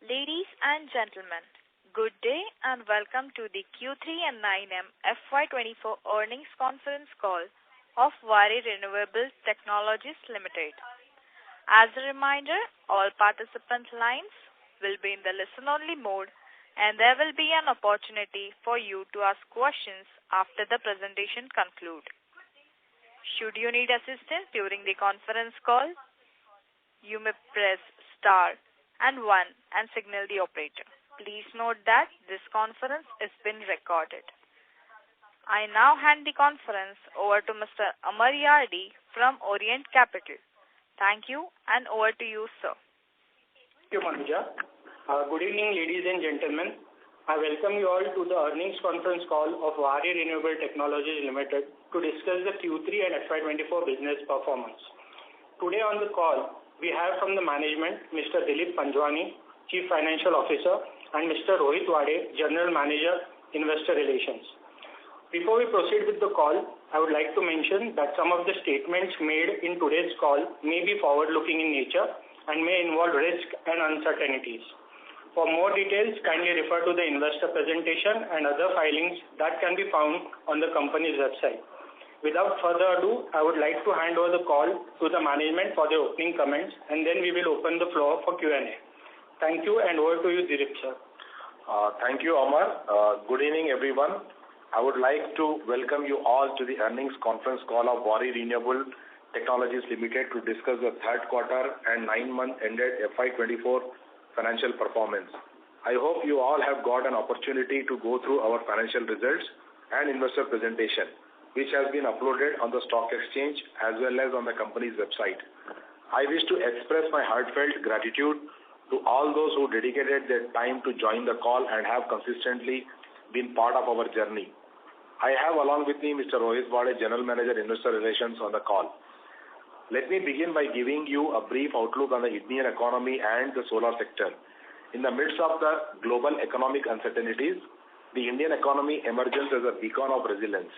Ladies and gentlemen, good day and welcome to the Q3 and 9M FY24 earnings conference call of Waree Renewable Technologies Limited. As a reminder, all participant lines will be in the listen-only mode and there will be an opportunity for you to ask questions after the presentation concludes. Should you need assistance during the conference call, you may press star and 1 and signal the operator. Please note that this conference is being recorded. I now hand the conference over to Mr. Amar Yardi from Orient Capital. Thank you and over to you, sir. Thank you, Manuja. Good evening, ladies and gentlemen. I welcome you all to the earnings conference call of Waree Renewable Technologies Limited to discuss the Q3 and FY24 business performance. Today on the call, we have from the management Mr. Dilip Panjwani, Chief Financial Officer, and Mr. Rohit Waree, General Manager, Investor Relations. Before we proceed with the call, I would like to mention that some of the statements made in today's call may be forward-looking in nature and may involve risk and uncertainties. For more details, kindly refer to the investor presentation and other filings that can be found on the company's website. Without further ado, I would like to hand over the call to the management for the opening comments, and then we will open the floor for Q&A. Thank you, and over to you, Dilip, sir. Thank you, Amar. Good evening, everyone. I would like to welcome you all to the earnings conference call of Waree Renewable Technologies Limited to discuss the third quarter and 9-month ended FY24 financial performance. I hope you all have got an opportunity to go through our financial results and investor presentation, which has been uploaded on the stock exchange as well as on the company's website. I wish to express my heartfelt gratitude to all those who dedicated their time to join the call and have consistently been part of our journey. I have along with me Mr. Rohit Waree, General Manager, Investor Relations on the call. Let me begin by giving you a brief outlook on the Indian economy and the solar sector. In the midst of the global economic uncertainties, the Indian economy emerges as a beacon of resilience.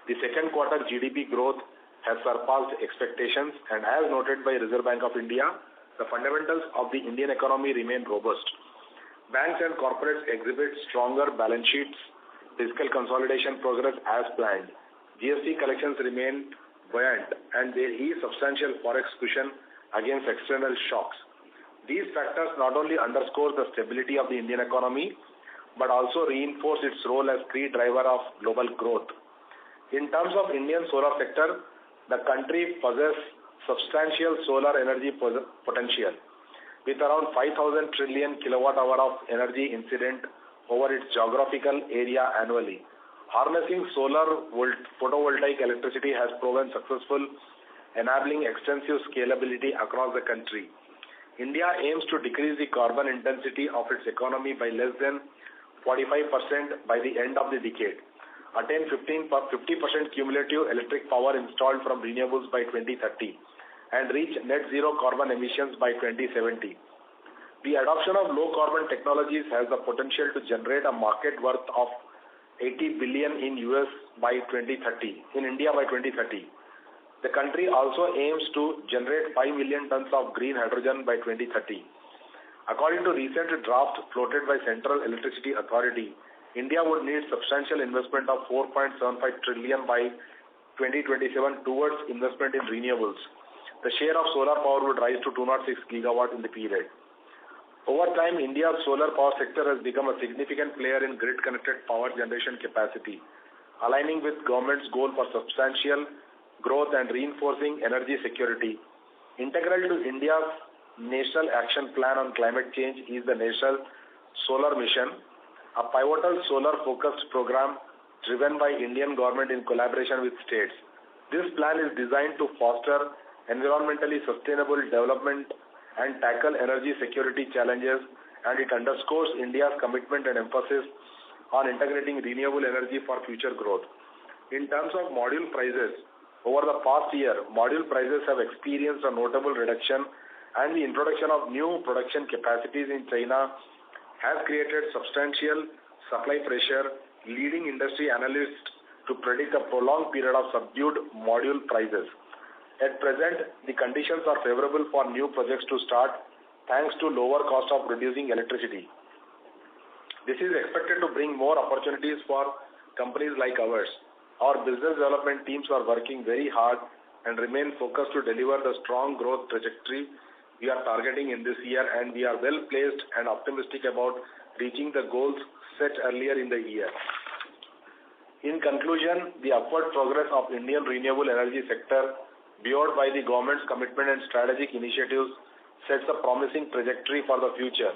The second quarter GDP growth has surpassed expectations, and as noted by Reserve Bank of India, the fundamentals of the Indian economy remain robust. Banks and corporates exhibit stronger balance sheets, fiscal consolidation progress as planned. GST collections remain buoyant, and there is substantial forex cushion against external shocks. These factors not only underscore the stability of the Indian economy, but also reinforce its role as key driver of global growth. In terms of Indian solar sector, the country possesses substantial solar energy potential, with around 5,000 trillion kilowatt-hour of energy incident over its geographical area annually. Harnessing solar photovoltaic electricity has proven successful, enabling extensive scalability across the country. India aims to decrease the carbon intensity of its economy by less than 45% by the end of the decade, attain 50% cumulative electric power installed from renewables by 2030, and reach net zero carbon emissions by 2070. The adoption of low carbon technologies has the potential to generate a market worth of $80 billion in India by 2030. The country also aims to generate 5 million tons of green hydrogen by 2030. According to recent draft floated by Central Electricity Authority, India would need substantial investment of 4.75 trillion by 2027 towards investment in renewables. The share of solar power would rise to 206 gigawatt in the period. Over time, India's solar power sector has become a significant player in grid-connected power generation capacity, aligning with government's goal for substantial growth and reinforcing energy security. Integral to India's National Action Plan on Climate Change is the National Solar Mission, a pivotal solar-focused program driven by Indian government in collaboration with states. This plan is designed to foster environmentally sustainable development and tackle energy security challenges, and it underscores India's commitment and emphasis on integrating renewable energy for future growth. In terms of module prices, over the past year, module prices have experienced a notable reduction, and the introduction of new production capacities in China has created substantial supply pressure, leading industry analysts to predict a prolonged period of subdued module prices. At present, the conditions are favorable for new projects to start thanks to lower cost of producing electricity. This is expected to bring more opportunities for companies like ours. Our business development teams are working very hard and remain focused to deliver the strong growth trajectory we are targeting in this year, and we are well placed and optimistic about reaching the goals set earlier in the year. In conclusion, the upward progress of Indian renewable energy sector, buoyed by the government's commitment and strategic initiatives, sets a promising trajectory for the future.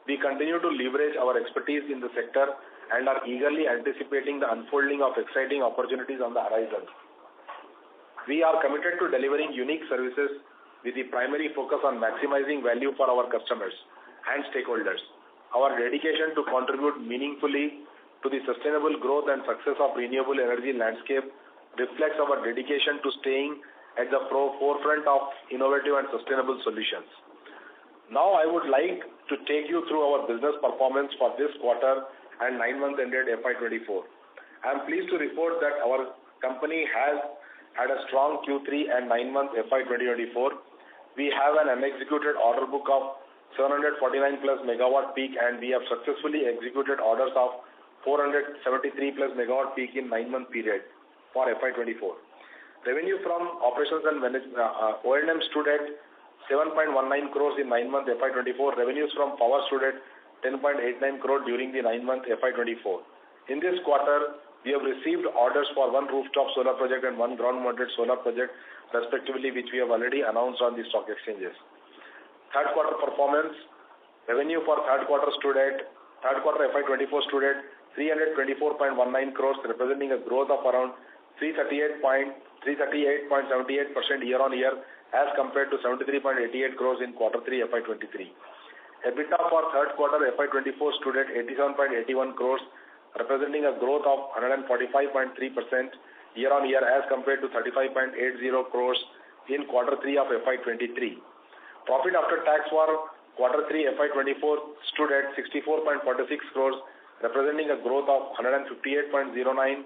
We continue to leverage our expertise in the sector and are eagerly anticipating the unfolding of exciting opportunities on the horizon. We are committed to delivering unique services with the primary focus on maximizing value for our customers and stakeholders. Our dedication to contribute meaningfully to the sustainable growth and success of renewable energy landscape reflects our dedication to staying at the forefront of innovative and sustainable solutions. Now I would like to take you through our business performance for this quarter and 9 months ended FY24. I am pleased to report that our company has had a strong Q3 and 9 months FY2024. We have an unexecuted order book of 749 plus megawatt peak, and we have successfully executed orders of 473 plus megawatt peak in 9-month period for FY24. Revenue from operations and O&M stood at 7.19 crores in 9 months FY24. Revenues from power stood at 10.89 crore during the 9-month FY24. In this quarter, we have received orders for one rooftop solar project and one ground-mounted solar project, respectively, which we have already announced on the stock exchanges. Third quarter performance, revenue for third quarter FY24 stood at 324.19 crores, representing a growth of around 338.78% year-on-year as compared to 73.88 crores in quarter 3 FY23. EBITDA for third quarter FY24 stood at 87.81 crores, representing a growth of 145.3% year-on-year as compared to 35.80 crores in quarter 3 of FY23. Profit after tax for quarter 3 FY24 stood at 64.46 crores, representing a growth of 158.09%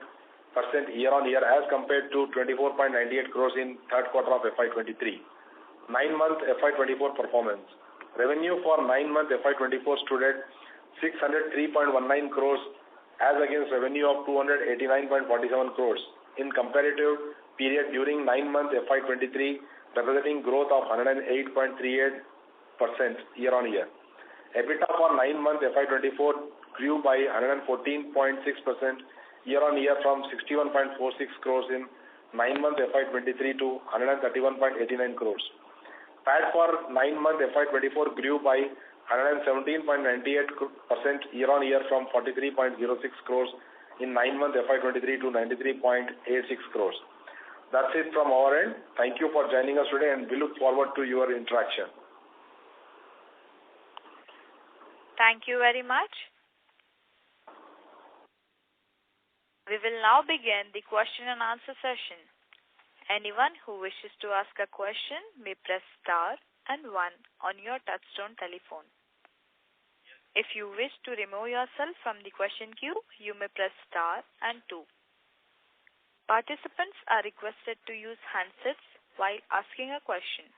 year-on-year as compared to 24.98 crores in third quarter of FY23. 9-month FY24 performance. Revenue for 9-month FY24 stood at 603.19 crores as against revenue of 289.47 crores in comparative period during 9-month FY23, representing growth of 108.38% year-on-year. EBITDA for 9-month FY24 grew by 114.6% year-on-year from 61.46 crores in 9-month FY23 to 131.89 crores. PAT for 9-month FY24 grew by 117.98% year-on-year from 43.06 crores in 9-month FY23 to 93.86 crores. That's it from our end. Thank you for joining us today, and we look forward to your interaction. Thank you very much. We will now begin the question and answer session. Anyone who wishes to ask a question may press star and 1 on your touchtone telephone. If you wish to remove yourself from the question queue, you may press star and 2. Participants are requested to use handsets while asking a question.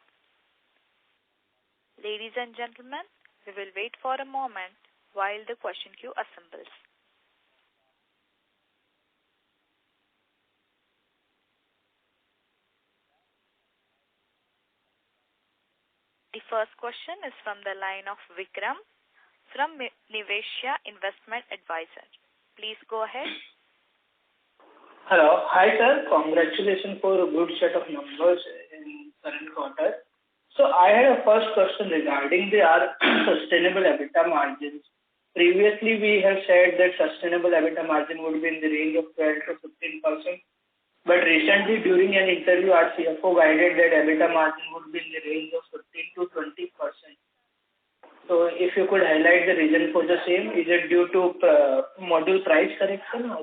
Ladies and gentlemen, we will wait for a moment while the question queue assembles. The first question is from the line of Vikram from Nivesha Investment Advisor. Please go ahead. Hello. Hi, sir. Congratulations for a good set of numbers in current quarter. So I had a first question regarding our sustainable EBITDA margins. Previously, we have said that sustainable EBITDA margin would be in the range of 12 to 15%. But recently, during an interview, our CFO guided that EBITDA margin would be in the range of 15 to 20%. So if you could highlight the reason for the same, is it due to module price correction? Or?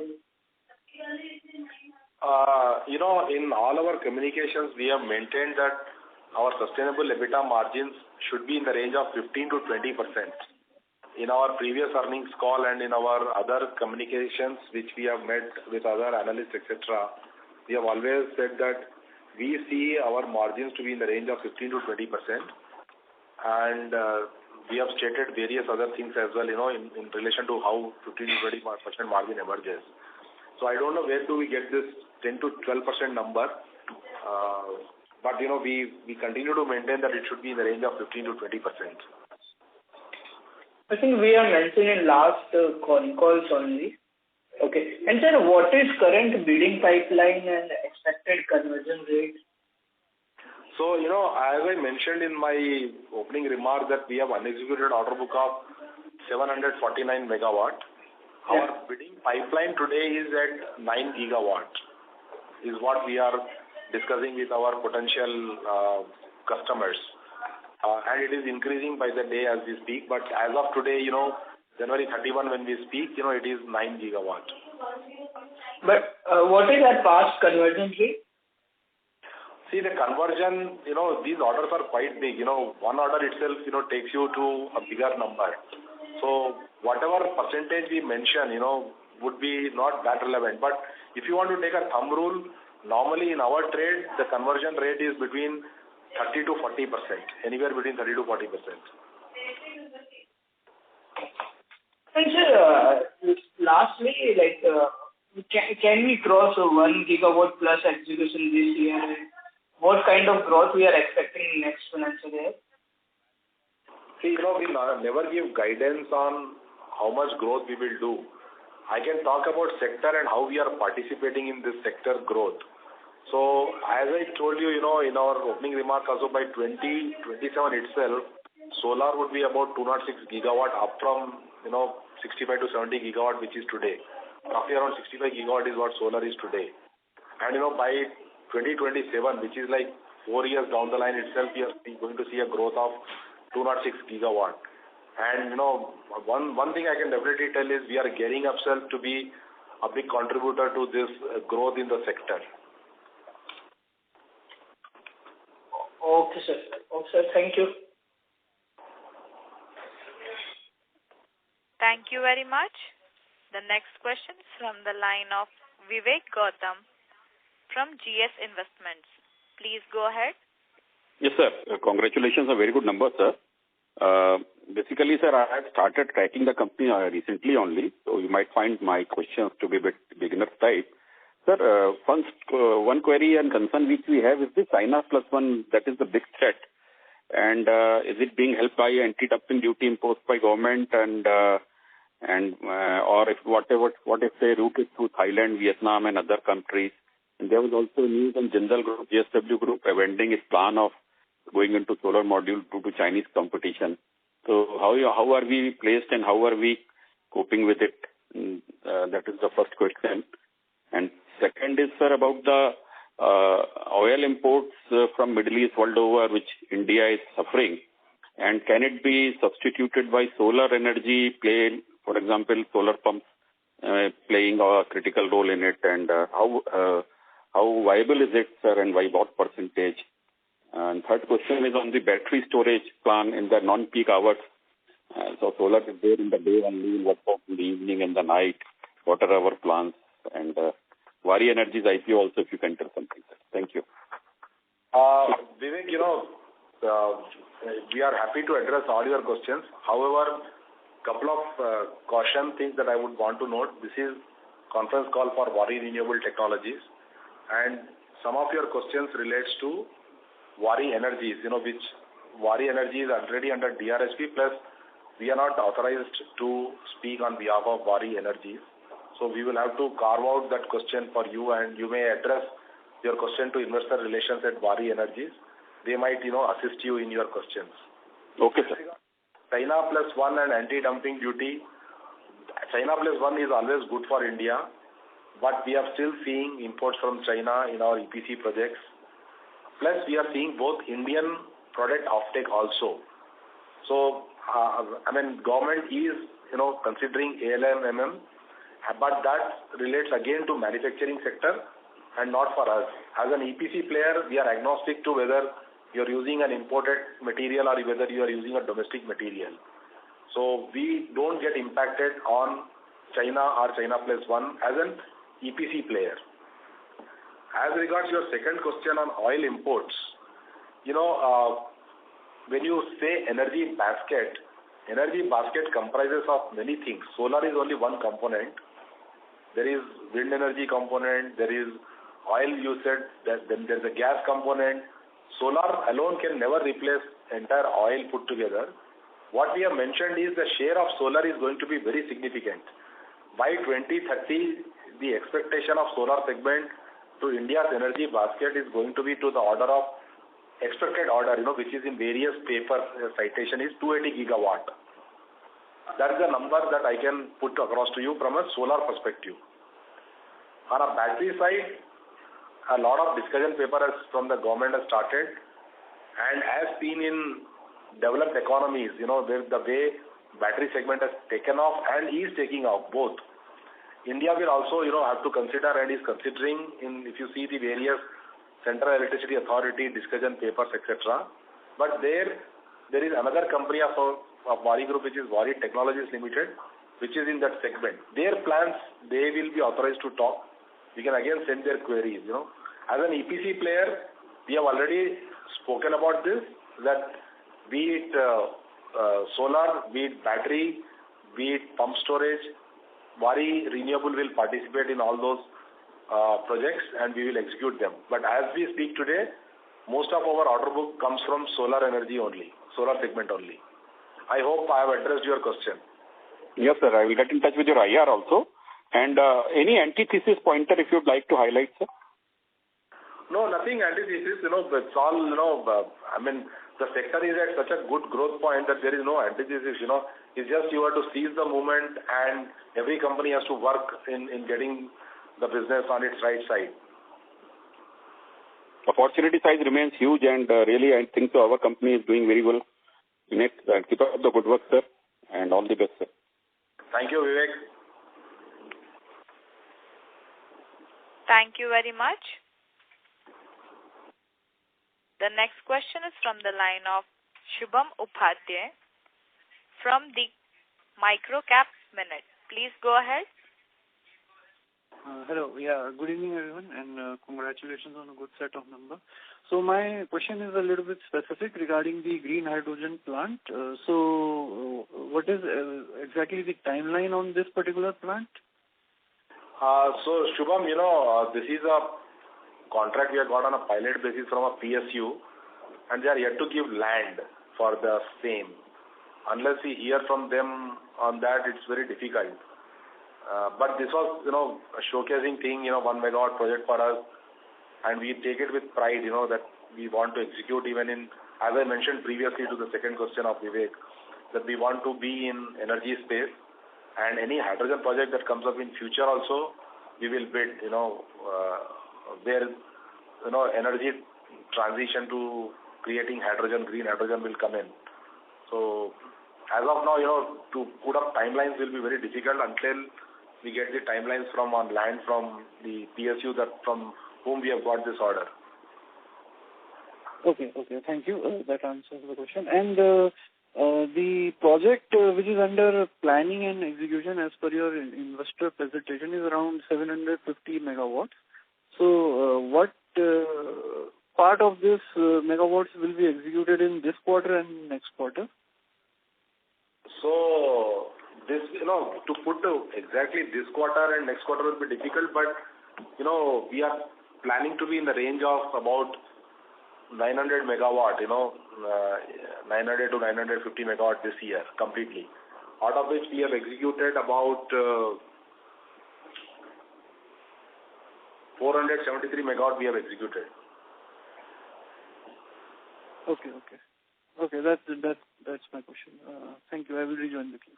In all our communications, we have maintained that our sustainable EBITDA margins should be in the range of 15 to 20%. In our previous earnings call and in our other communications which we have met with other analysts, etc., we have always said that we see our margins to be in the range of 15 to 20%. And we have stated various other things as well, in relation to how 15 to 20% margin emerges. So I don't know where do we get this 10 to 12% number, but we continue to maintain that it should be in the range of 15 to 20%. I think we are mentioning last Concalls only. Okay. And sir, what is current bidding pipeline and expected conversion rate? So, as I mentioned in my opening remark that we have unexecuted order book of 749 megawatt. Yeah. Our bidding pipeline today is at 9 gigawatt, is what we are discussing with our potential customers. And it is increasing by the day as we speak. But as of today, January 31 when we speak, it is 9 gigawatt. But what is that past conversion rate? See, the conversion, these orders are quite big. One order itself, takes you to a bigger number. So whatever percentage we mention, would be not that relevant. But if you want to take a thumb rule, normally in our trade, the conversion rate is between 30 to 40%, anywhere between 30 to 40%. And sir, lastly, can we cross 1 gigawatt plus execution this year? What kind of growth we are expecting in next financial year? See, we never give guidance on how much growth we will do. I can talk about sector and how we are participating in this sector growth. So, as I told you, in our opening remark also, by 2027 itself, solar would be about 206 gigawatt up from, 65 to 70 gigawatt, which is today. Roughly around 65 gigawatt is what solar is today. And, by 2027, which is like 4 years down the line itself, we are going to see a growth of 206 gigawatt. And, one thing I can definitely tell is we are gearing ourselves to be a big contributor to this growth in the sector. Okay, sir. Okay, sir. Thank you. Thank you very much. The next question is from the line of Vivek Gautam from GS Investments. Please go ahead. Yes, sir. Congratulations. A very good number, sir. Basically, sir, I have started tracking the company recently only, so you might find my questions to be a bit beginner type. Sir, first, one query and concern which we have is the China plus one, that is the big threat. And is it being helped by anti-dumping duty imposed by government or if what if they route it through Thailand, Vietnam and other countries? And there was also news on Jindal Group, JSW Group, abandoning its plan of going into solar module due to Chinese competition. So how are we placed and how are we coping with it? That is the first question. And second is, sir, about the oil imports from Middle East world over, which India is suffering. And can it be substituted by solar energy, for example, solar pumps playing a critical role in it? And how viable is it, sir, and by what percentage? And third question is on the battery storage plan in the non-peak hours. So solar is there in the day only, what about in the evening and the night? What are our plans? And Waree Energy's IPO also, if you can tell something, sir. Thank you. Vivek, we are happy to address all your questions. However, couple of caution things that I would want to note. This is conference call for Waree Renewable Technologies, and some of your questions relates to Waree Energies, which Waree Energy is already under DRSP, plus we are not authorized to speak on behalf of Waree Energies. So we will have to carve out that question for you, and you may address your question to investor relations at Waree Energies. They might, assist you in your questions. Okay, sir. China plus one and anti-dumping duty. China plus one is always good for India, but we are still seeing imports from China in our EPC projects. Plus, we are seeing both Indian product offtake also. So, government is, considering ALMM, but that relates again to manufacturing sector and not for us. As an EPC player, we are agnostic to whether you're using an imported material or whether you are using a domestic material. So we don't get impacted on China or China plus one as an EPC player. As regards your second question on oil imports, when you say energy basket, energy basket comprises of many things. Solar is only one component. There is wind energy component, there is oil usage, then there's a gas component. Solar alone can never replace entire oil put together. What we have mentioned is the share of solar is going to be very significant. By 2030, the expectation of solar segment to India's energy basket is going to be to the order of expected order, which is in various paper citation is 280 gigawatt. That is the number that I can put across to you from a solar perspective. On a battery side, a lot of discussion paper from the government has started, and as seen in developed economies, the way battery segment has taken off and is taking off both. India will also, have to consider and is considering if you see the various Central Electricity Authority discussion papers, etc. But there is another company of Waree Group, which is Waree Technologies Limited, which is in that segment. Their plans, they will be authorized to talk. We can again send their queries, As an EPC player, we have already spoken about this, that be it solar, be it battery, be it pump storage, Waree Renewable will participate in all those projects and we will execute them. But as we speak today, most of our order book comes from solar energy only, solar segment only. I hope I have addressed your question. Yes, sir. I will get in touch with your IR also. And any antithesis pointer if you would like to highlight, sir? No, nothing antithesis. It's all, the sector is at such a good growth point that there is no antithesis, It's just you have to seize the moment and every company has to work in getting the business on its right side. Opportunity size remains huge and really I think so our company is doing very well in it. Keep up the good work, sir, and all the best, sir. Thank you, Vivek. Thank you very much. The next question is from the line of Shubham Upadhyay from the Microcap Minute. Please go ahead. Hello. Yeah, good evening, everyone, and congratulations on a good set of numbers. So my question is a little bit specific regarding the green hydrogen plant. What is exactly the timeline on this particular plant? So, Shubham, this is a contract we have got on a pilot basis from a PSU, and they are yet to give land for the same. Unless we hear from them on that, it's very difficult. But this was, a showcasing thing, 1 megawatt project for us, and we take it with pride, that we want to execute even in, as I mentioned previously to the second question of Vivek, that we want to be in energy space, and any hydrogen project that comes up in future also, we will bid, where, energy transition to creating hydrogen, green hydrogen will come in. So, as of now, to put up timelines will be very difficult until we get the timelines from on land from the PSU from whom we have got this order. Okay, thank you. That answers the question. And the project which is under planning and execution as per your investor presentation is around 750 megawatts. So what part of this megawatts will be executed in this quarter and next quarter? So this, to put exactly this quarter and next quarter will be difficult, but, we are planning to be in the range of about 900 megawatt, 900 to 950 megawatt this year completely. Out of which we have executed about 473 megawatt we have executed. Okay, that's my question. Thank you. I will rejoin the queue.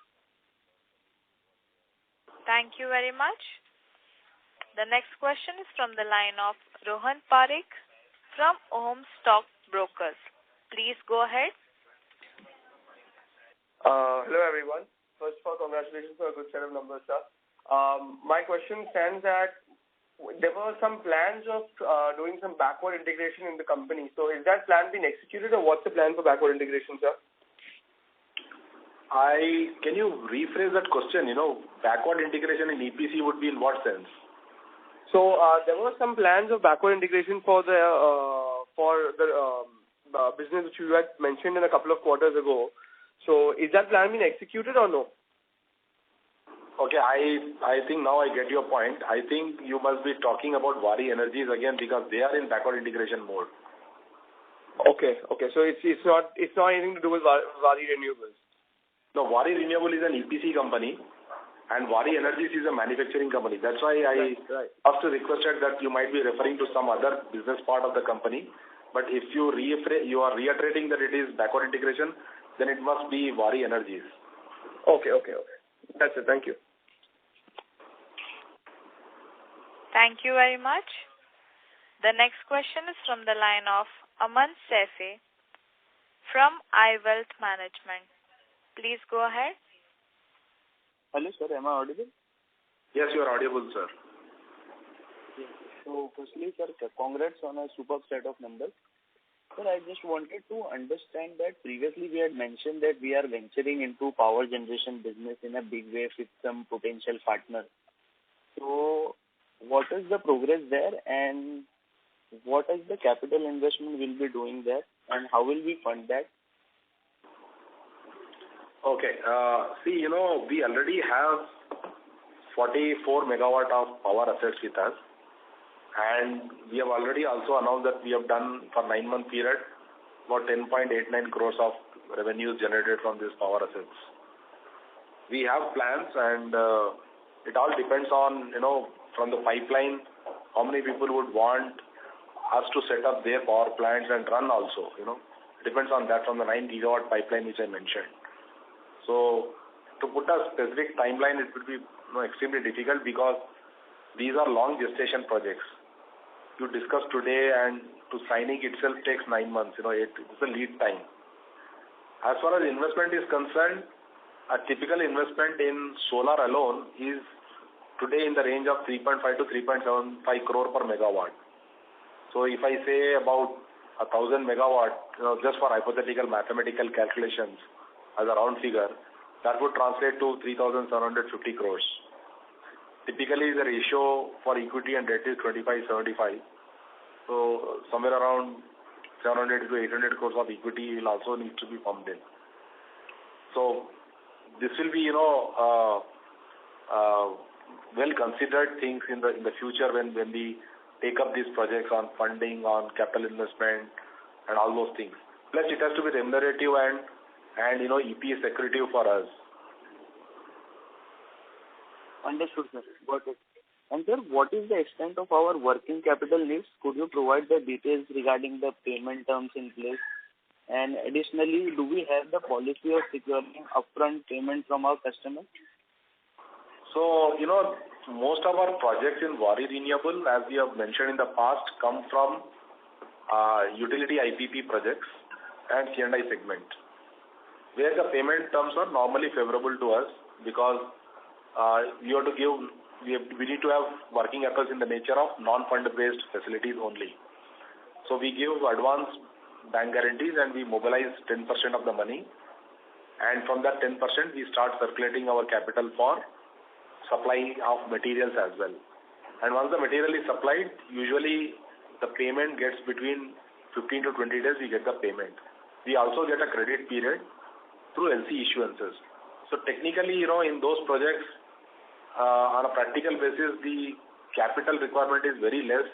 Thank you very much. The next question is from the line of Rohan Parekh from Home Stock Brokers. Please go ahead. Hello, everyone. First of all, congratulations for a good set of numbers, sir. My question stands that there were some plans of doing some backward integration in the company. So is that plan been executed, or what's the plan for backward integration, sir? Can you rephrase that question? Backward integration in EPC would be in what sense? So there were some plans of backward integration for the business which you had mentioned in a couple of quarters ago. So is that plan been executed or no? Okay, I think now I get your point. I think you must be talking about Waree Energies again because they are in backward integration mode. Okay. So it's not anything to do with Waree Renewables. No, Waree Renewable is an EPC company and Waree Energies is a manufacturing company. That's why I first requested that you might be referring to some other business part of the company. But if you are reiterating that it is backward integration, then it must be Waree Energies. Okay. That's it. Thank you. Thank you very much. The next question is from the line of Aman Sefe from iWealth Management. Please go ahead. Hello, sir. Am I audible? Yes, you are audible, sir. Yes. So, firstly, sir, congrats on a superb set of numbers. Sir, I just wanted to understand that previously we had mentioned that we are venturing into power generation business in a big way with some potential partner. So, what is the progress there and what is the capital investment we'll be doing there and how will we fund that? Okay. We already have 44 megawatt of power assets with us. And we have already also announced that we have done for 9-month period about 10.89 crores of revenues generated from these power assets. We have plans and it all depends on, from the pipeline, how many people would want us to set up their power plants and run also, Depends on that from the 9 gigawatt pipeline which I mentioned. So to put a specific timeline, it would be extremely difficult because these are long gestation projects. You discuss today and to signing itself takes 9 months. It's a lead time. As far as investment is concerned, a typical investment in solar alone is today in the range of 3.5 to 3.75 crore per megawatt. So if I say about 1,000 megawatt, just for hypothetical mathematical calculations as a round figure, that would translate to 3,750 crores. Typically, the ratio for equity and debt is 25-75. So somewhere around 700 to 800 crores of equity will also need to be pumped in. So this will be, well considered things in the future when we take up these projects on funding, on capital investment, and all those things. Plus, it has to be remunerative and EPS accretive for us. Understood, sir. Got it. And sir, what is the extent of our working capital needs? Could you provide the details regarding the payment terms in place? And additionally, do we have the policy of securing upfront payment from our customers? So, most of our projects in Waree Renewable, as we have mentioned in the past, come from utility IPP projects and C&I segment, where the payment terms are normally favorable to us because we need to have working capital in the nature of non-fund-based facilities only. So we give advance bank guarantees and we mobilize 10% of the money. And from that 10%, we start circulating our capital for supply of materials as well. And once the material is supplied, usually the payment gets between 15 to 20 days, we get the payment. We also get a credit period through LC issuances. So technically, in those projects, on a practical basis, the capital requirement is very less,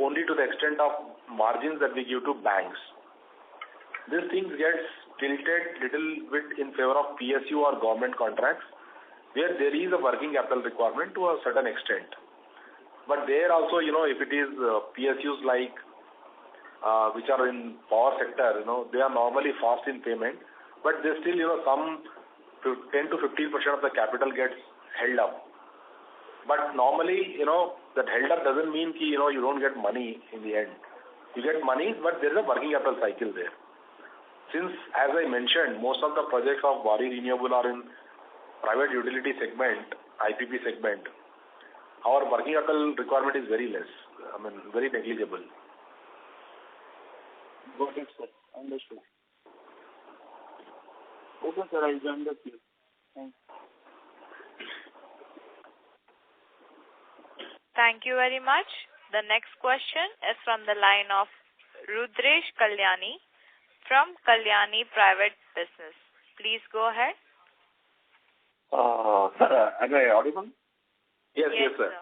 only to the extent of margins that we give to banks. This thing gets tilted little bit in favor of PSU or government contracts, where there is a working capital requirement to a certain extent. But there also, if it is PSUs like which are in power sector, they are normally fast in payment, but they still, some 10 to 15% of the capital gets held up. But normally, that held up doesn't mean you don't get money in the end. You get money, but there is a working capital cycle there. Since, as I mentioned, most of the projects of Waree Renewable are in private utility segment, IPP segment, our working capital requirement is very less. Very negligible. Got it, sir. Understood. Okay, sir, I'll join the queue. Thanks. Thank you very much. The next question is from the line of Rudresh Kalyani from Kalyani Private Business. Please go ahead. Sir, am I audible? Yes, sir.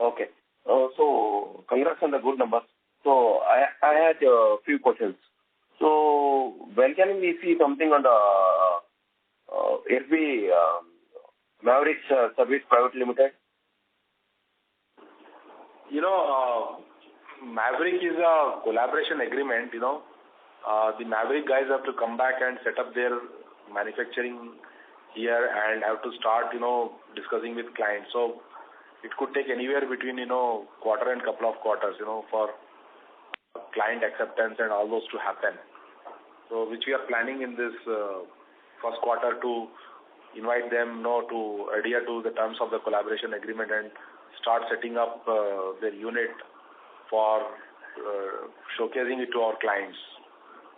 Okay. So, congrats on the good numbers. So, I had a few questions. So, when can we see something on the FB Maverick Service Private Limited? Maverick is a collaboration agreement, The Maverick guys have to come back and set up their manufacturing here and have to start, discussing with clients. So it could take anywhere between, quarter and couple of quarters, for client acceptance and all those to happen. So which we are planning in this first quarter to invite them, to adhere to the terms of the collaboration agreement and start setting up their unit for showcasing it to our clients.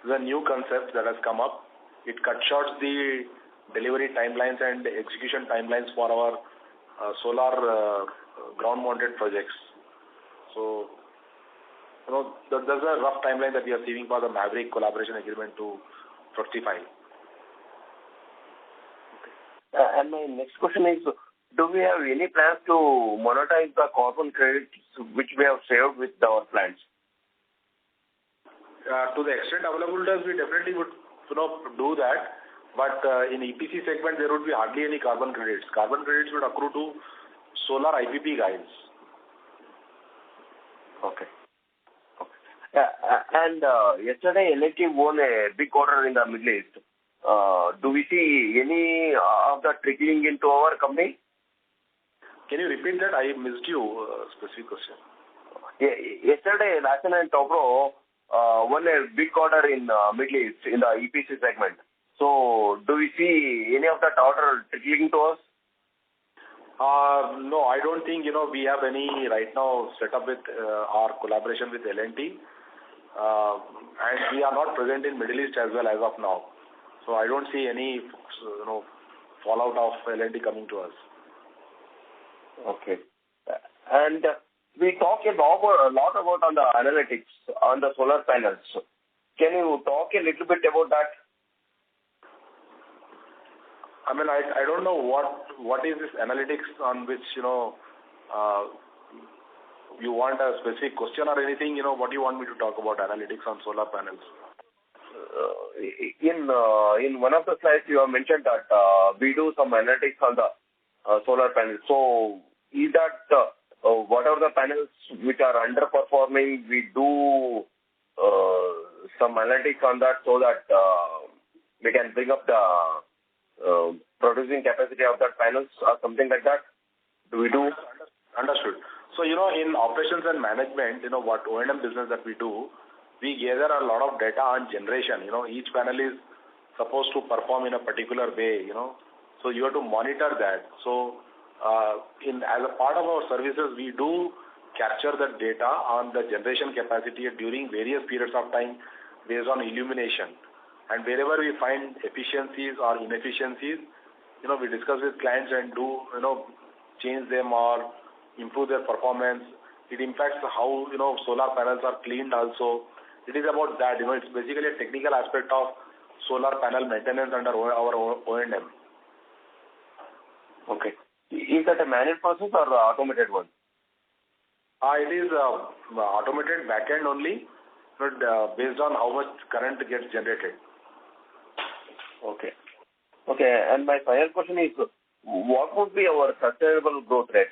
This is a new concept that has come up. It cuts short the delivery timelines and execution timelines for our solar ground-mounted projects. So, there's a rough timeline that we are seeing for the Maverick collaboration agreement to fructify. And my next question is, do we have any plans to monetize the carbon credits which we have saved with our plants? To the extent available to us, we definitely would, do that. But in EPC segment, there would be hardly any carbon credits. Carbon credits would accrue to solar IPP guys. Okay. And yesterday, L&T won a big order in the Middle East. Do we see any of that trickling into our company? Can you repeat that? I missed you specific question. Yesterday, National and Tobro won a big order in Middle East in the EPC segment. So, do we see any of that order trickling to us? No, I don't think, we have any right now set up with our collaboration with L&T. And we are not present in Middle East as well as of now. So, I don't see any, fallout of L&T coming to us. Okay. And we talk a lot about on the analytics on the solar panels. Can you talk a little bit about that? I mean, I don't know what is this analytics on which, you want a specific question or anything, what do you want me to talk about analytics on solar panels? In one of the slides, you have mentioned that we do some analytics on the solar panels. So, is that what are the panels which are underperforming? We do some analytics on that so that we can bring up the producing capacity of that panels or something like that? Do we do? Understood. So, in operations and management, what O&M business that we do, we gather a lot of data on generation. Each panel is supposed to perform in a particular way, So, you have to monitor that. So, as a part of our services, we do capture the data on the generation capacity during various periods of time based on illumination. And wherever we find efficiencies or inefficiencies, we discuss with clients and do, change them or improve their performance. It impacts how, solar panels are cleaned also. It is about that, it's basically a technical aspect of solar panel maintenance under our O&M. Okay. Is that a manual process or the automated one? It is automated backend only, but based on how much current gets generated. Okay. And my final question is, what would be our sustainable growth rate?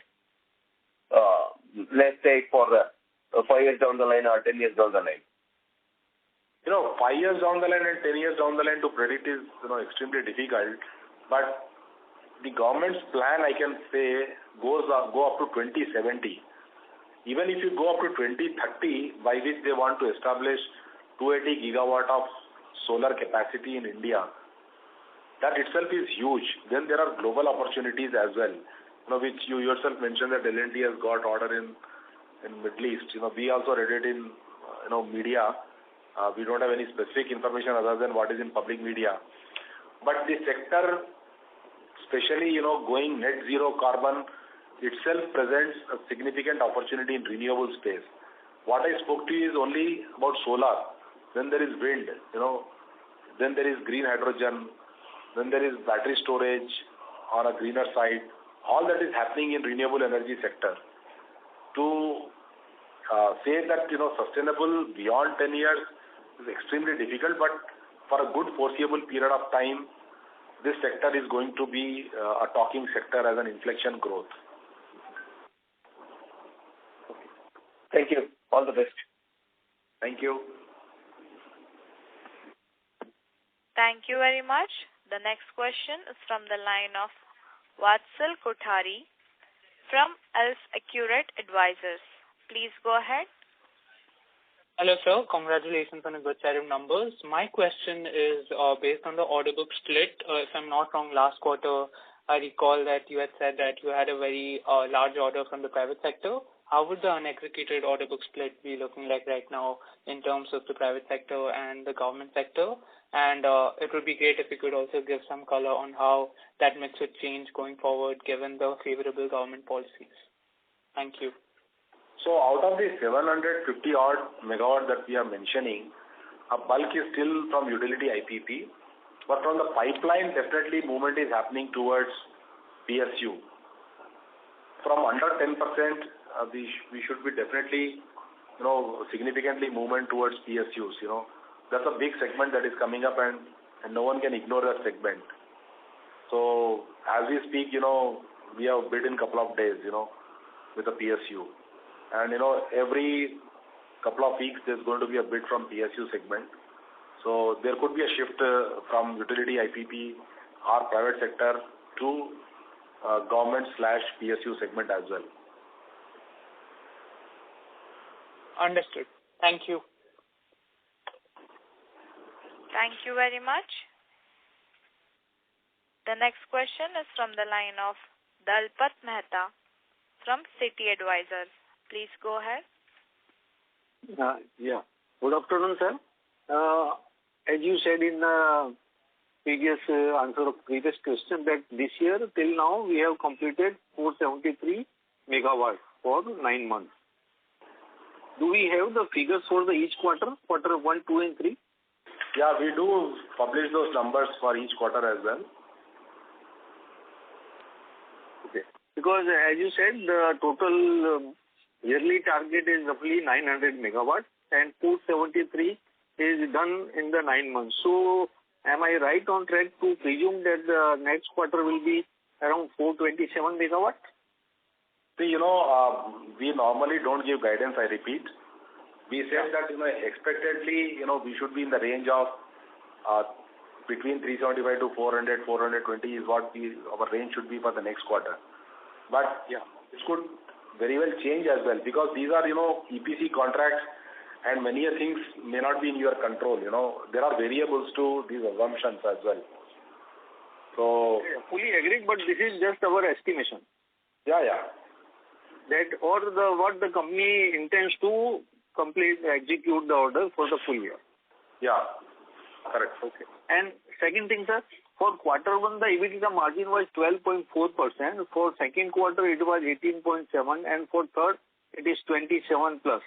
Let's say for 5 years down the line or 10 years down the line. 5 years down the line and 10 years down the line to predict is, extremely difficult. But the government's plan, I can say, go up to 2070. Even if you go up to 2030, by which they want to establish 280 gigawatt of solar capacity in India, that itself is huge. Then there are global opportunities as well, which you yourself mentioned that L&T has got order in Middle East. We also read it in, media. We don't have any specific information other than what is in public media. But the sector, especially, going net zero carbon itself presents a significant opportunity in renewable space. What I spoke to you is only about solar. then there is wind, then there is green hydrogen, then there is battery storage on a greener side. All that is happening in renewable energy sector. To say that, sustainable beyond 10 years is extremely difficult, but for a good foreseeable period of time, this sector is going to be a talking sector as an inflection growth. Thank you. All the best. Thank you. Thank you very much. The next question is from the line of Vatsal Kothari from Elf Accurate Advisors. Please go ahead. Hello, sir. Congratulations on a good set of numbers. My question is based on the order book split. If I'm not wrong, last quarter, I recall that you had said that you had a very large order from the private sector. How would the unexecuted order book split be looking like right now in terms of the private sector and the government sector? And it would be great if you could also give some color on how that mix would change going forward given the favorable government policies. Thank you. So out of the 750 odd megawatt that we are mentioning, a bulk is still from utility IPP, but from the pipeline, definitely movement is happening towards PSU. From under 10%, we should be definitely, significantly movement towards PSUs. That's a big segment that is coming up, and no one can ignore that segment. So as we speak, we have bid in couple of days, with a PSU. And, every couple of weeks there's going to be a bid from PSU segment. So there could be a shift from utility IPP or private sector to government/PSU segment as well. Understood. Thank you. Thank you very much. The next question is from the line of Dalpat Mehta from City Advisors. Please go ahead. Yeah. Good afternoon, sir. As you said in the previous answer of previous question that this year till now we have completed 473 megawatts for 9 months. Do we have the figures for the each quarter 1, 2 and 3? Yeah, we do publish those numbers for each quarter as well. Okay. Because as you said, the total yearly target is roughly 900 megawatts and 473 is done in the 9 months. So am I right on track to presume that the next quarter will be around 427 megawatts? See, we normally don't give guidance, I repeat. We said that, expectedly, we should be in the range of between 375 to 400, 420 is what our range should be for the next quarter. But yeah, it could very well change as well because these are, EPC contracts and many things may not be in your control. There are variables to these assumptions as well. So fully agreed, but this is just our estimation. Yeah. That or what the company intends to execute the order for the full year. Yeah, correct. Okay. And second thing, sir, for quarter 1, the EBITDA margin was 12.4%. For second quarter, it was 18.7%, and for third, it is 27 plus.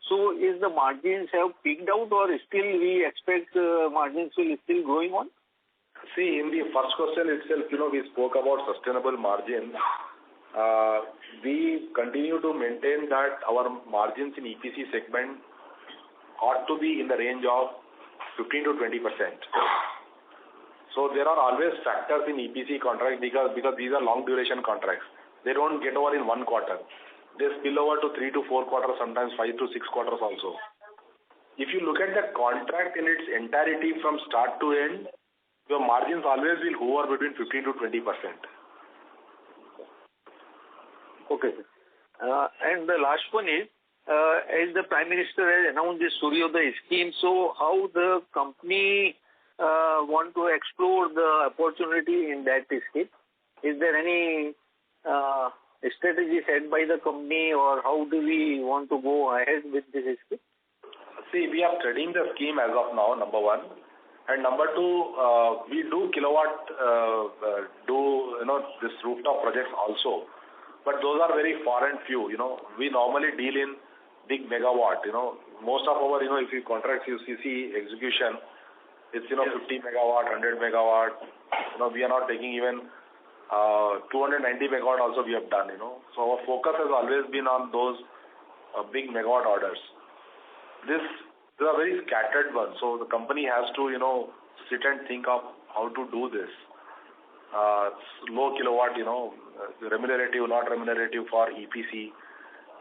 So, is the margins have peaked out, or still we expect margins will still going on? See, in the first question itself, we spoke about sustainable margin. We continue to maintain that our margins in EPC segment ought to be in the range of 15 to 20%. So there are always factors in EPC contracts because these are long duration contracts. They don't get over in 1 quarter. They spill over to 3 to 4 quarters, sometimes 5 to 6 quarters also. If you look at the contract in its entirety from start to end, your margins always will hover between 15 to 20%. Okay. And the last one is, as the Prime Minister has announced this Suryodaya scheme, so how the company want to explore the opportunity in that scheme? Is there any strategy set by the company, or how do we want to go ahead with this scheme? See, we are studying the scheme as of now, number one. And number two, we do kilowatt, this rooftop projects also. But those are very far and few, We normally deal in big megawatt. Most of our, if you contracts, you see execution, it's, 50 megawatt, 100 megawatt. We are not taking even 290 megawatt also we have done, So our focus has always been on those big megawatt orders. These are very scattered ones. So the company has to, sit and think of how to do this. Low kilowatt, remunerative, not remunerative for EPC.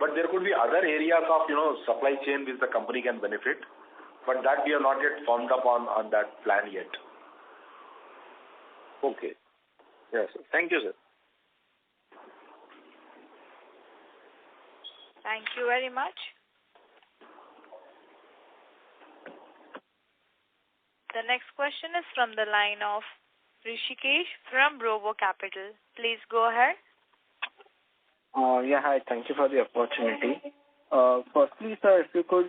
But there could be other areas of, supply chain which the company can benefit. But that we have not yet formed up on that plan yet. Okay. Yes, sir. Thank you, sir. Thank you very much. The next question is from the line of Rishikesh from Robo Capital. Please go ahead. Yeah, hi. Thank you for the opportunity. Firstly, sir, if you could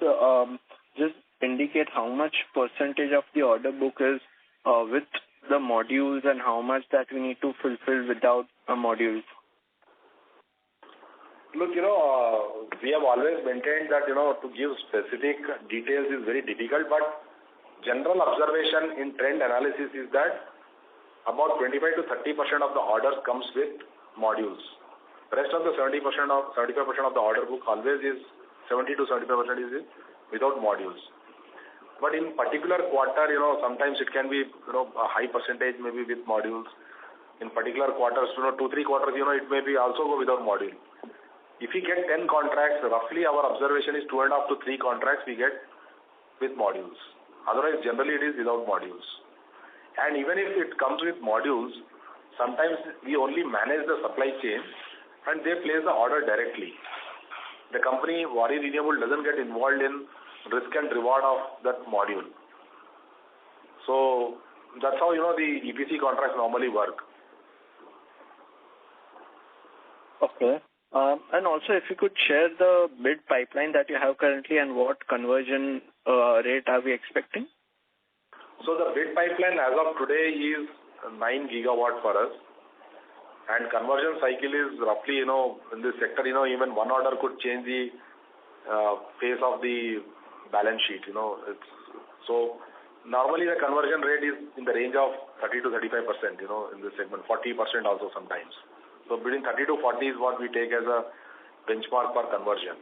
just indicate how much percentage of the order book is with the modules and how much that we need to fulfill without modules. Look, we have always maintained that, to give specific details is very difficult, but general observation in trend analysis is that about 25 to 30% of the orders comes with modules. The rest of the 75% of the order book always is 70 to 75% is without modules. But in particular quarter, sometimes it can be, a high percentage maybe with modules. In particular quarters, 2-3 quarters, it may be also go without module. If we get 10 contracts, roughly our observation is 2.5 to 3 contracts we get with modules. Otherwise, generally it is without modules. And even if it comes with modules, sometimes we only manage the supply chain and they place the order directly. The company, Waree Renewable, doesn't get involved in risk and reward of that module. So that's how, the EPC contracts normally work. Okay. And also, if you could share the bid pipeline that you have currently and what conversion rate are we expecting? So the bid pipeline as of today is 9 gigawatt for us. And conversion cycle is roughly, in this sector, even one order could change the face of the balance sheet, So normally the conversion rate is in the range of 30 to 35%, in this segment, 40% also sometimes. So between 30 to 40 is what we take as a benchmark for conversion.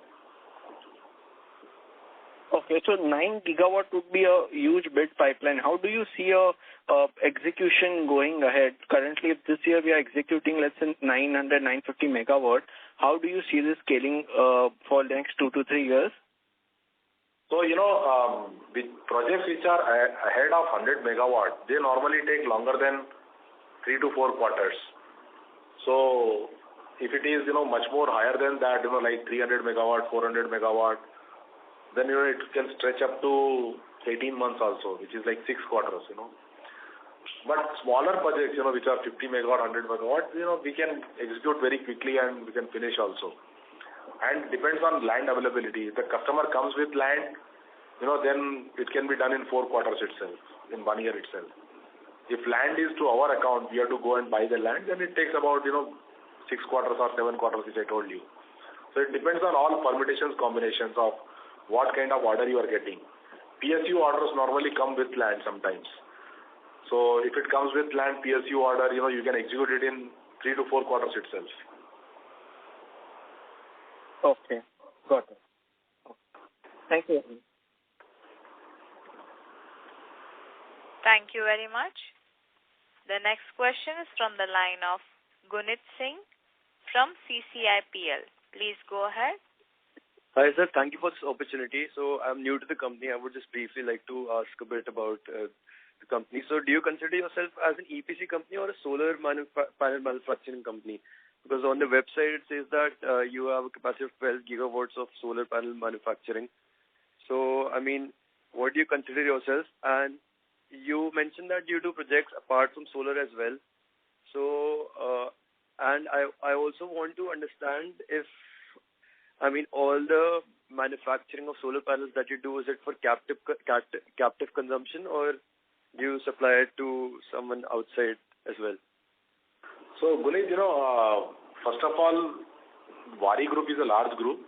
Okay, so 9 gigawatt would be a huge bid pipeline. How do you see a execution going ahead? Currently, if this year we are executing, let's say 950 megawatt, how do you see this scaling for the next 2 to 3 years? So, the projects which are ahead of 100 megawatt, they normally take longer than 3 to 4 quarters. So, if it is, much more higher than that, like 300 megawatt, 400 megawatt, then, it can stretch up to 18 months also, which is like 6 quarters, But smaller projects, which are 50 megawatt, 100 megawatt, we can execute very quickly and we can finish also. And depends on land availability. If the customer comes with land, then it can be done in 4 quarters itself, in 1 year itself. If land is to our account, we have to go and buy the land, then it takes about, 6 quarters or 7 quarters, which I told you. So it depends on all permutations, combinations of what kind of order you are getting. PSU orders normally come with land sometimes. So if it comes with land PSU order, you can execute it in 3 to 4 quarters itself. Okay, got it. Thank you. Thank you very much. The next question is from the line of Gunit Singh from CCIPL. Please go ahead. Hi, sir. Thank you for this opportunity. So I'm new to the company. I would just briefly like to ask a bit about the company. So do you consider yourself as an EPC company or a solar panel manufacturing company? Because on the website it says that you have a capacity of 12 gigawatts of solar panel manufacturing. So, what do you consider yourself? And you mentioned that you do projects apart from solar as well. So, and I also want to understand if, all the manufacturing of solar panels that you do, is it for captive consumption or do you supply it to someone outside as well? So, Gunit, first of all, Waree Group is a large group.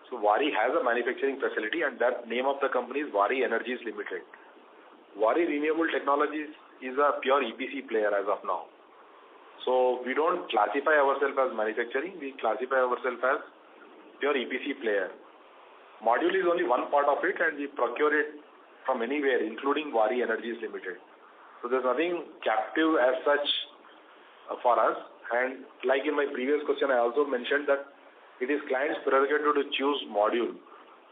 So Waree has a manufacturing facility, and that name of the company is Waree Energies Limited. Waree Renewable Technologies is a pure EPC player as of now. So we don't classify ourselves as manufacturing, we classify ourselves as pure EPC player. Module is only one part of it, and we procure it from anywhere, including Waree Energies Limited. So there's nothing captive as such for us. And like in my previous question, I also mentioned that it is client's prerogative to choose module.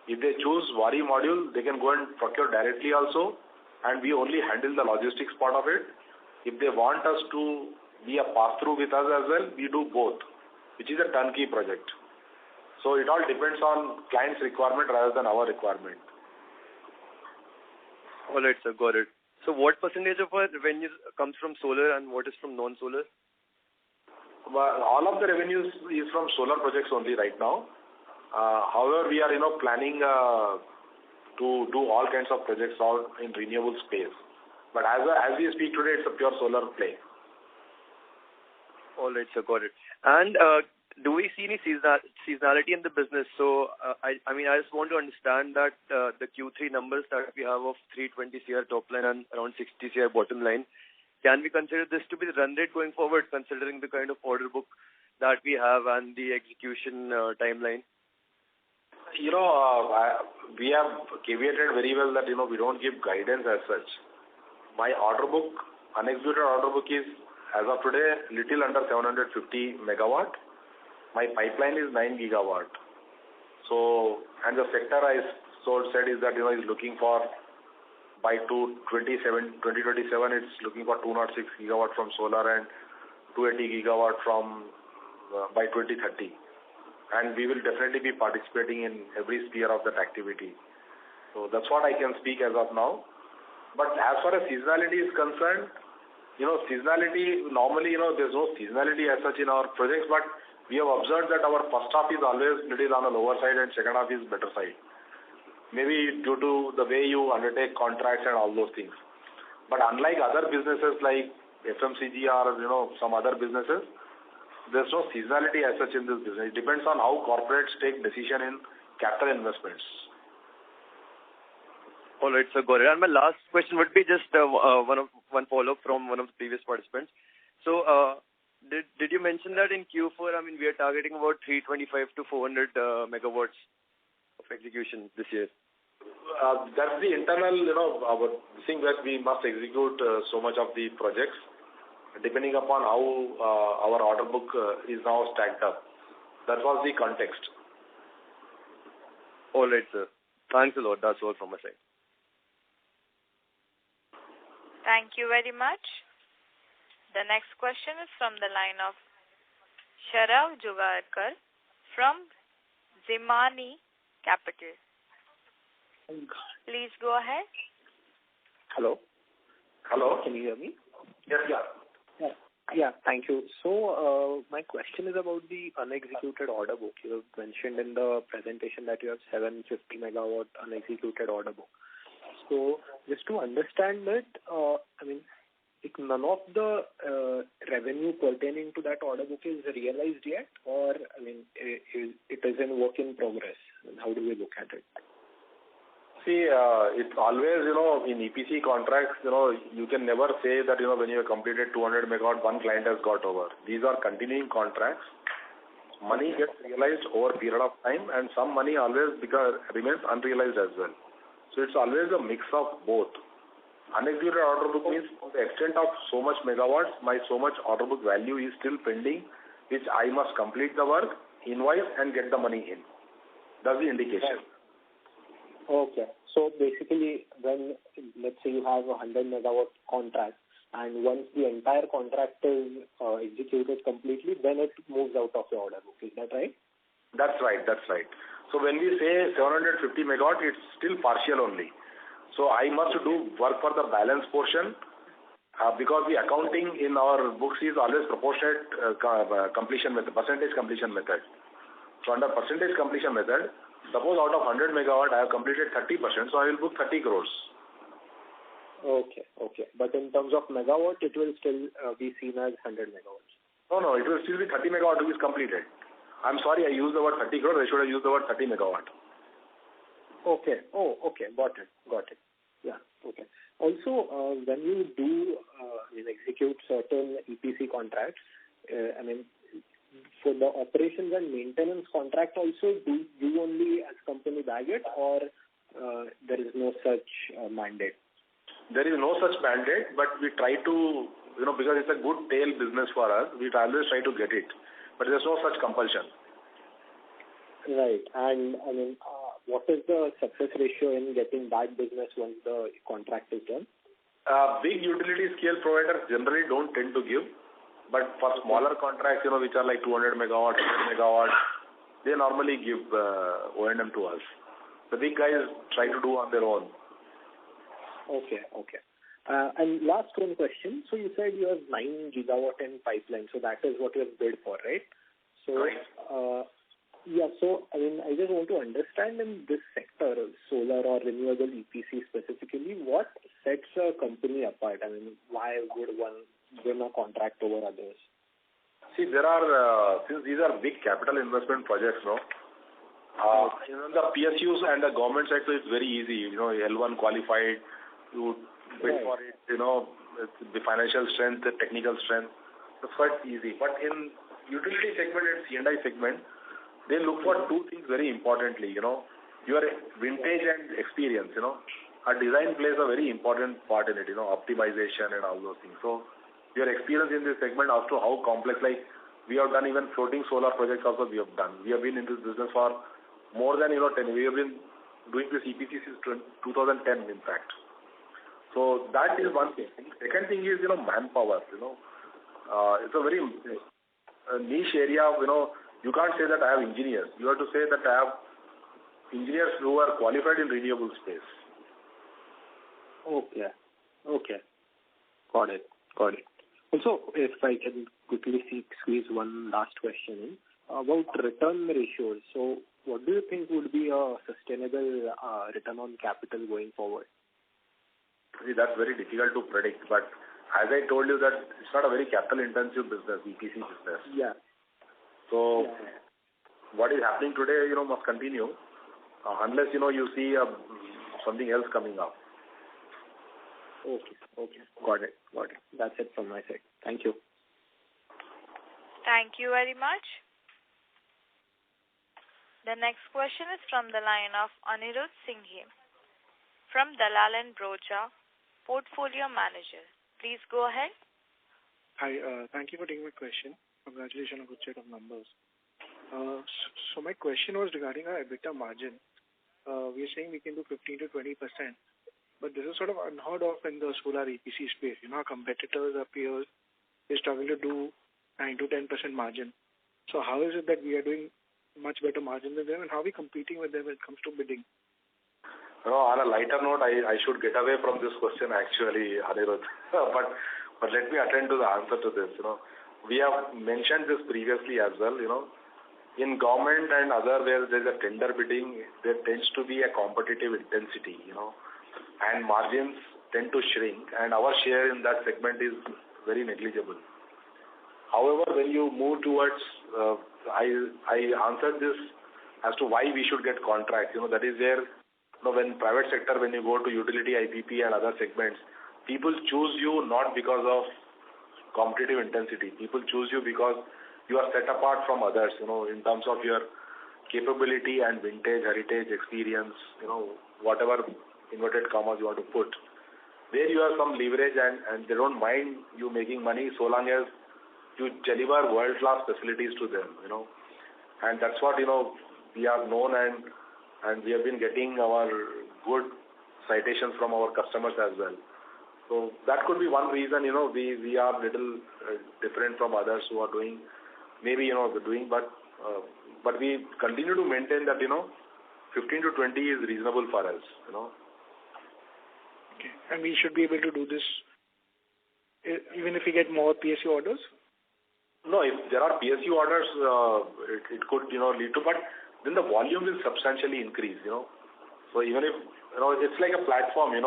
If they choose Waree module, they can go and procure directly also, and we only handle the logistics part of it. If they want us to be a pass-through with us as well, we do both, which is a turnkey project. So it all depends on client's requirement rather than our requirement. All right, sir, got it. So what percentage of our revenues comes from solar and what is from non-solar? Well, all of the revenues is from solar projects only right now. However, we are planning to do all kinds of projects out in renewable space. But as we speak today, it's a pure solar play. All right, sir, got it. And do we see any seasonality in the business? So, I just want to understand that the Q3 numbers that we have of 320 CR top line and around 60 CR bottom line, can we consider this to be the run rate going forward, considering the kind of order book that we have and the execution timeline? We have caveated very well that, we don't give guidance as such. My order book, unexecuted order book is, as of today, little under 750 megawatt. My pipeline is 9 gigawatt. So, and the sector I said is that, is looking for, by 2027, it's looking for 206 gigawatt from solar and 280 gigawatt from by 2030. And we will definitely be participating in every sphere of that activity. So that's what I can speak as of now. But as far as seasonality is concerned, seasonality, normally, there's no seasonality as such in our projects, but we have observed that our first half is always little on the lower side and second half is better side. Maybe due to the way you undertake contracts and all those things. But unlike other businesses like FMCG or, some other businesses, there's no seasonality as such in this business. It depends on how corporates take decision in capital investments. All right, sir, got it. And my last question would be just one follow-up from one of the previous participants. So, did you mention that in Q4, we are targeting about 325 to 400 megawatts of execution this year? That's the internal, our thing that we must execute so much of the projects, depending upon how our order book is now stacked up. That was the context. All right, sir. Thanks a lot. That's all from my side. Thank you very much. The next question is from the line of Sharav Jugarkar from Zimani Capital. Please go ahead. Hello. Hello. Can you hear me? Yes. Yeah. Thank you. So, my question is about the unexecuted order book. You have mentioned in the presentation that you have 750 megawatt unexecuted order book. So, just to understand that, none of the revenue pertaining to that order book is realized yet, or it is in work in progress. How do we look at it? See, it's always, in EPC contracts, you can never say that, when you have completed 200 megawatt, one client has got over. These are continuing contracts. Money gets realized over a period of time, and some money always remains unrealized as well. So it's always a mix of both. Unexecuted order book means to the extent of so much megawatts, my so much order book value is still pending, which I must complete the work, invoice, and get the money in. That's the indication. Okay. So basically, when, let's say you have a 100 megawatt contract, and once the entire contract is executed completely, then it moves out of the order book. Is that right? That's right. So when we say 750 megawatt, it's still partial only. So I must do work for the balance portion because the accounting in our books is always proportionate completion method, percentage completion method. So under percentage completion method, suppose out of 100 megawatt I have completed 30%, so I will book 30 crores. Okay. But in terms of megawatt, it will still be seen as 100 megawatts. No, it will still be 30 megawatt is completed. I'm sorry, I used the word 30 crore. I should have used the word 30 megawatt. Okay. Oh, okay. Got it. Yeah. Okay. Also, when you do execute certain EPC contracts, for the operations and maintenance contract also, do you only as company bag it, or there is no such mandate? There is no such mandate, but we try to, because it's a good tail business for us, we always try to get it. But there's no such compulsion. Right. And what is the success ratio in getting that business once the contract is done? Big utility scale providers generally don't tend to give, but for smaller contracts, which are like 200 megawatt, 100 megawatt, they normally give O&M to us. The big guys try to do on their own. Okay. And last one question. So you said you have 9 gigawatt in pipeline, so that is what you have bid for, right? So, right. I just want to understand in this sector, solar or renewable EPC specifically, what sets a company apart? Why would one win a contract over others? See, there are, since these are big capital investment projects, the PSUs and the government sector is very easy. L1 qualified, you bid for it, the financial strength, the technical strength, it's quite easy. But in utility segment and C&I segment, they look for two things very importantly, your vintage and experience, Our design plays a very important part in it, optimization and all those things. So your experience in this segment as to how complex, like we have done even floating solar projects also we have done. We have been in this business for more than 10. We have been doing this EPC since 2010 in fact. So that is one thing. Second thing is, manpower, it's a very niche area, you can't say that I have engineers. You have to say that I have engineers who are qualified in renewable space. Okay. Got it. Also, if I can quickly squeeze one last question in about return ratios. So what do you think would be a sustainable return on capital going forward? See, that's very difficult to predict, but as I told you that it's not a very capital intensive business, EPC business. Yeah. So what is happening today, must continue unless, you see something else coming up. Okay. Got it. That's it from my side. Thank you. Thank you very much. The next question is from the line of Anirudh Singhi from Dalal & Broacha, Portfolio Manager. Please go ahead. Hi, thank you for taking my question. Congratulations on a good set of numbers. So my question was regarding our EBITDA margin. We are saying we can do 15 to 20%, but this is sort of unheard of in the solar EPC space. Our competitors, our peers, they struggle to do 9 to 10% margin. So how is it that we are doing much better margin than them, and how are we competing with them when it comes to bidding? On a lighter note, I should get away from this question actually, Anirudh. but let me attend to the answer to this. We have mentioned this previously as well. In government and other where there's a tender bidding, there tends to be a competitive intensity, and margins tend to shrink, and our share in that segment is very negligible. However, when you move towards, I answered this as to why we should get contracts. That is where, when private sector, when you go to utility, IPP and other segments, people choose you not because of competitive intensity. People choose you because you are set apart from others, in terms of your capability and vintage, heritage, experience, whatever inverted commas you want to put. There you have some leverage and they don't mind you making money so long as you deliver world-class facilities to them, And that's what, we have known and we have been getting our good citations from our customers as well. So that could be one reason, we are little different from others who are doing, but we continue to maintain that, 15 to 20 is reasonable for us, Okay. And we should be able to do this even if we get more PSU orders? No, if there are PSU orders, it could, lead to, but then the volume will substantially increase, So even if, it's like a platform,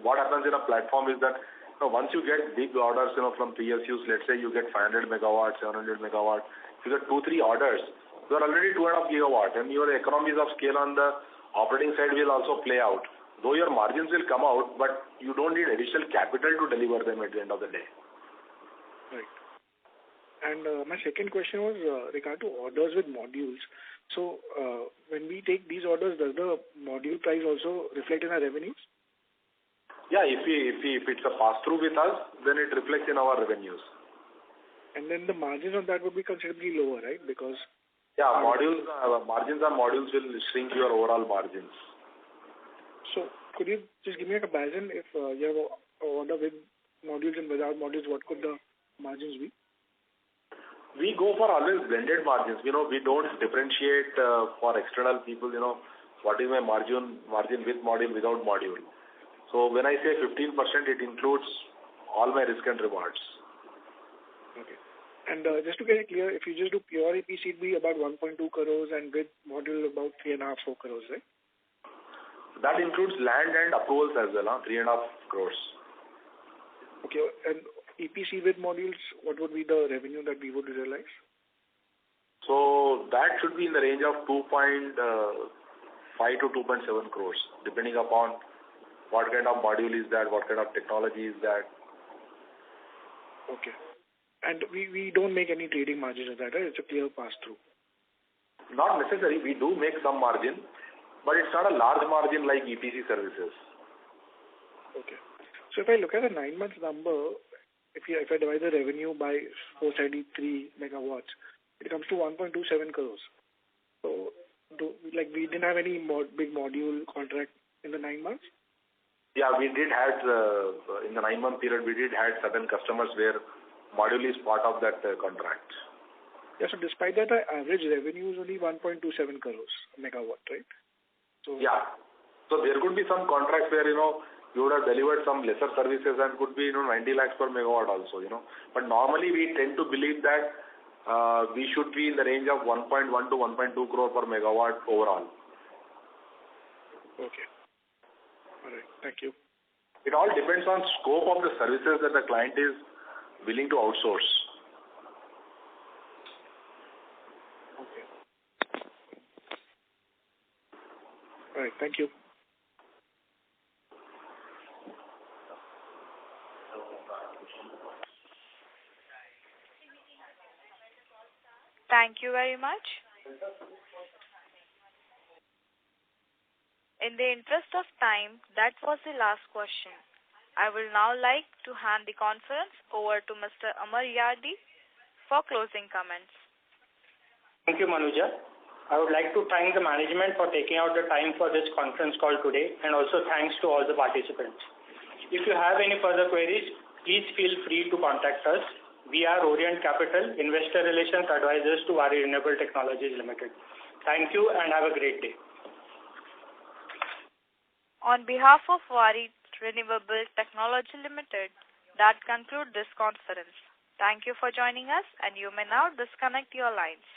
what happens in a platform is that, once you get big orders, from PSUs, let's say you get 500 megawatts, 700 megawatts, if you get 2-3 orders, You are already 2.5 gigawatt, and your economies of scale on the operating side will also play out. Though your margins will come out, but you don't need additional capital to deliver them at the end of the day. Right. And my second question was regard to orders with modules. So when we take these orders, does the module price also reflect in our revenues? Yeah, if it's a pass-through with us, then it reflects in our revenues. And then the margins on that would be considerably lower, right? Because margins on modules will shrink your overall margins. So could you just give me a comparison if you have an order with modules and without modules, what could the margins be? We go for always blended margins. We don't differentiate for external people, what is my margin with module, without module. So when I say 15%, it includes all my risk and rewards. Okay. And just to get it clear, if you just do pure EPC, it'd be about 1.2 crores and with module about 3.5-4 crores, right? That includes land and approvals as well, 3.5 crores. Okay. And EPC with modules, what would be the revenue that we would realize? So that should be in the range of 2.5 to 2.7 crores, depending upon what kind of module is that, what kind of technology is that. Okay. And we don't make any trading margins of that, right? It's a clear pass-through. Not necessary. We do make some margin, but it's not a large margin like EPC services. Okay. So if I look at the 9 months number, if I divide the revenue by 473 megawatts, it comes to 1.27 crores. So we didn't have any big module contract in the 9 months? Yeah, we did have, in the 9 month period, we did have certain customers where module is part of that contract. Yeah, so despite that, the average revenue is only 1.27 crores megawatt, right? So yeah. So there could be some contracts where, you would have delivered some lesser services and could be, 90 lakhs per megawatt also, But normally we tend to believe that we should be in the range of 1.1 to 1.2 crore per megawatt overall. Okay. All right. Thank you. It all depends on scope of the services that the client is willing to outsource. Okay. All right. Thank you. Thank you very much. In the interest of time, that was the last question. I will now like to hand the conference over to Mr. Amar Yadi for closing comments. Thank you, Manuja. I would like to thank the management for taking out the time for this conference call today, and also thanks to all the participants. If you have any further queries, please feel free to contact us. We are Orient Capital, Investor Relations Advisors to Waree Renewable Technologies Limited. Thank you and have a great day. On behalf of Waree Renewable Technology Limited, that concludes this conference. Thank you for joining us, and you may now disconnect your lines.